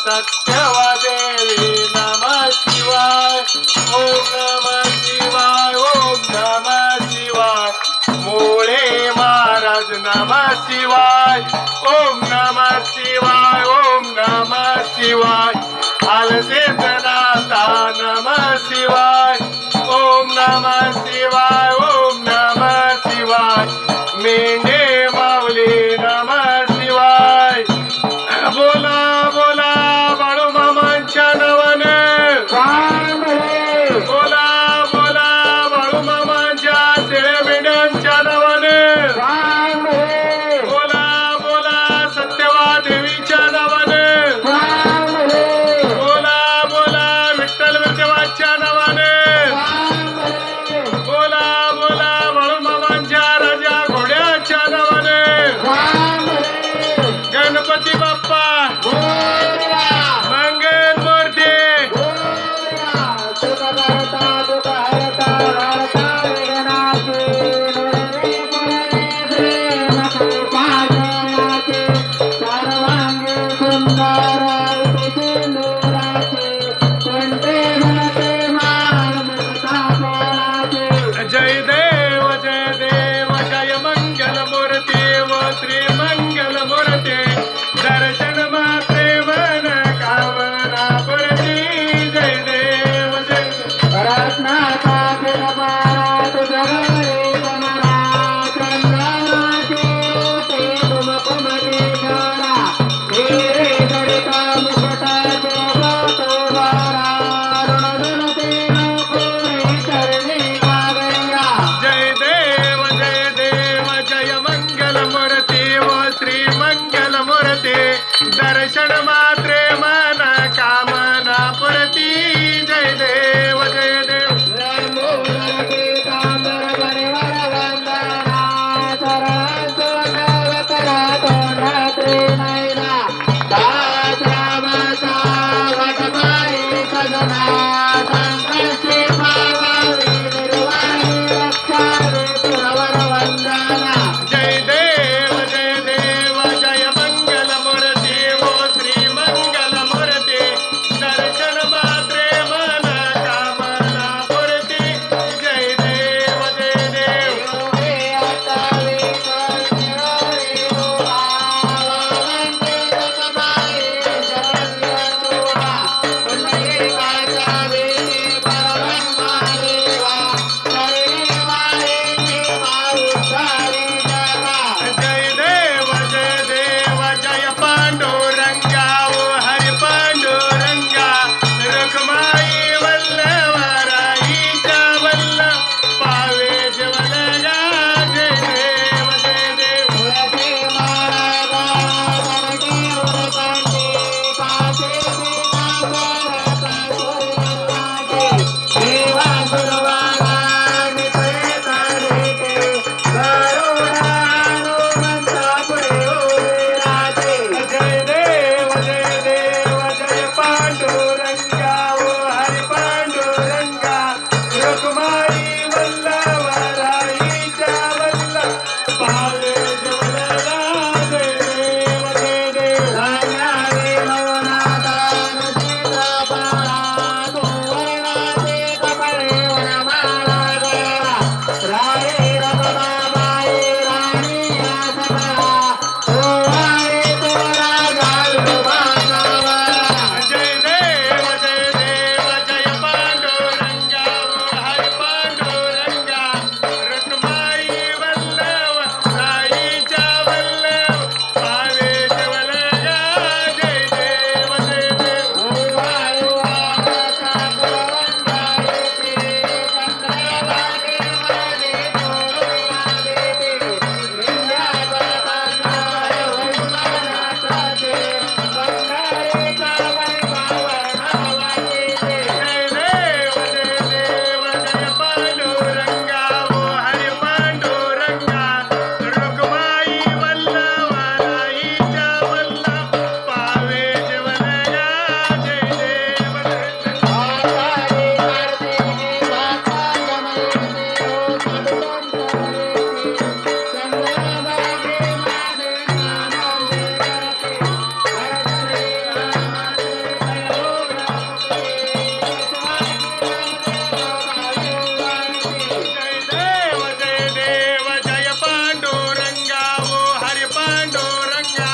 सत्यवा देवी नमः शिवाय ओम नमः शिवाय ओम नमः शिवाय मोळे महाराज नमः शिवाय ओम नमः शिवाय ओम नमः शिवाय आलसेतनाथा नमः शिवाय ओम नमः शिवाय ओम नमः शिवाय मेंढे माऊली नमः शिवाय बोला बोला बाळू मामांच्या नावाने बोला बोला बाळू मामांच्या शेळ्या मेंढ्यांच्या नावाने बोला बोला सत्यवा देवीच्या नावाने बोला बोला विठ्ठल विठवाच्या नावाने बोला बोला बाळू मामांच्या राजा घोड्याच्या नावाने गणपती बाप्पा मंगल मूर्ती जय देव जय पांडुरंगा ओ हरी पांडुरंगा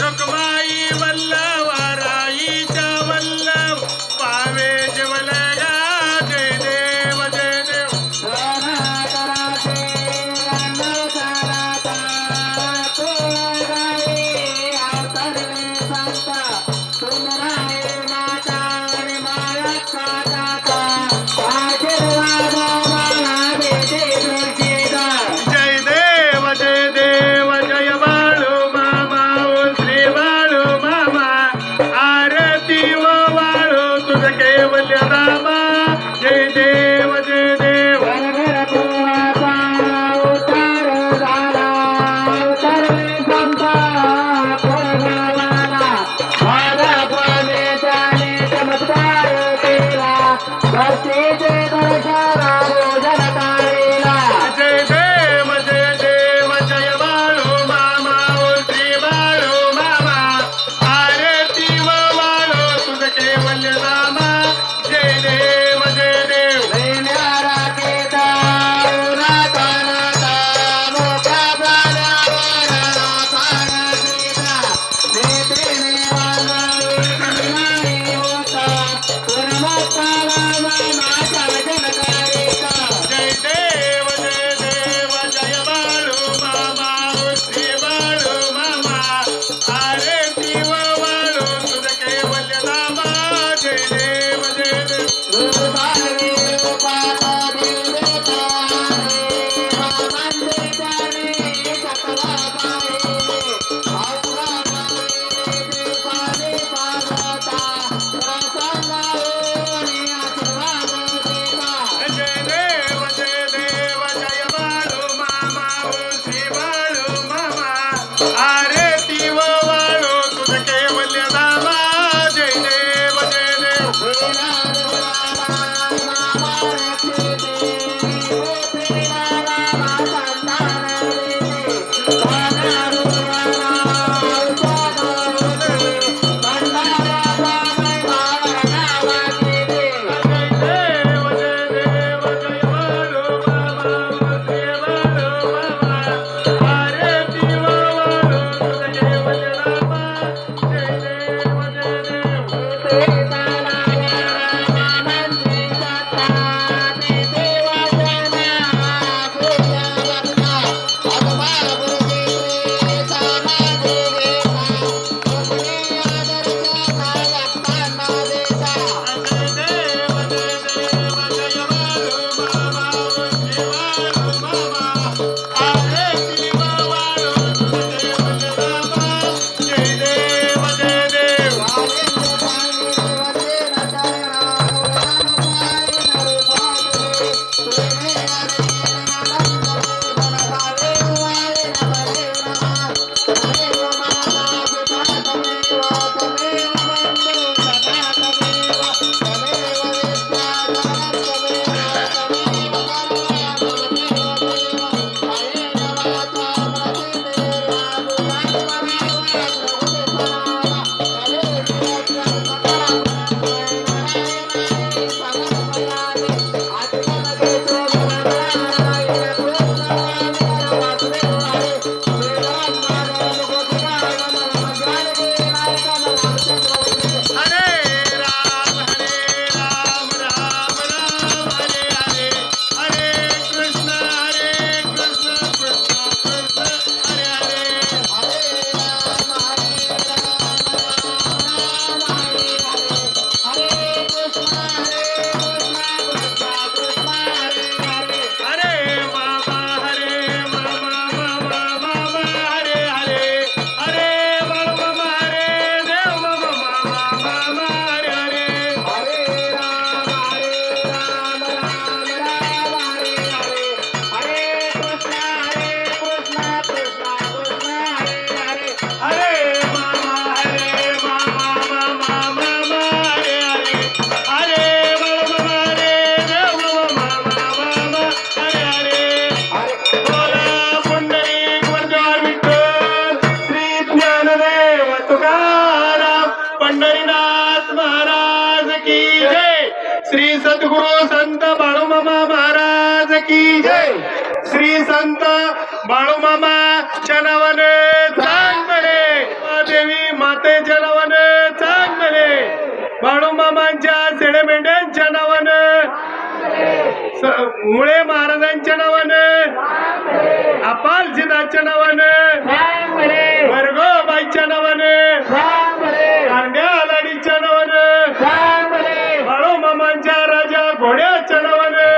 रुक्माई वल्लभ राईचा वल्लभ पावे जवलया जय देव जय देव सद्गुरु संत बाळूमामा महाराज की जय. श्री संत बाळूमामा चनावने चांगले, देवी मातेच्या नावाने चांगले, बाळूमामांच्या शेळे मेंढ्यांच्या नावाने, मुळे महाराजांच्या नावाने, अपाल सिद्धाच्या नावाने, वर्गोबाईच्या नावाने, कांड्या लाडीच्या नावाने, बाळूमामांच्या राजा घोड्याच्या नावाने,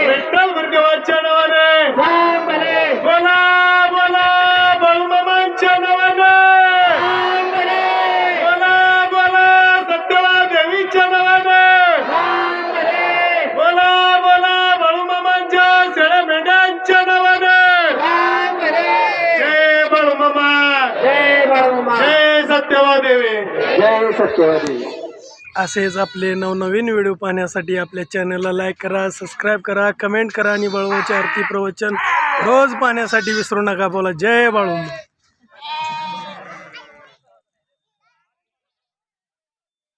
विठ्ठल गुरुदेवाच्या नावाने, बोला बोला बाळूमामांच्या नावाने, बोला बोला सत्यवा देवीच्या नावाने, बोला बोला बाळूमामांच्या शेळ्या मेंढ्यांच्या नावाने. जय बाळूमामा, जय सत्यवा देवी, जय सत्यवादी. असेच आपले नवनवीन व्हिडिओ पाहण्यासाठी आपल्या चॅनलला लाईक करा, सबस्क्राईब करा, कमेंट करा आणि बाळूमामाची आरती प्रवचन रोज पाहण्यासाठी विसरू नका. बोला जय बाळूमामा.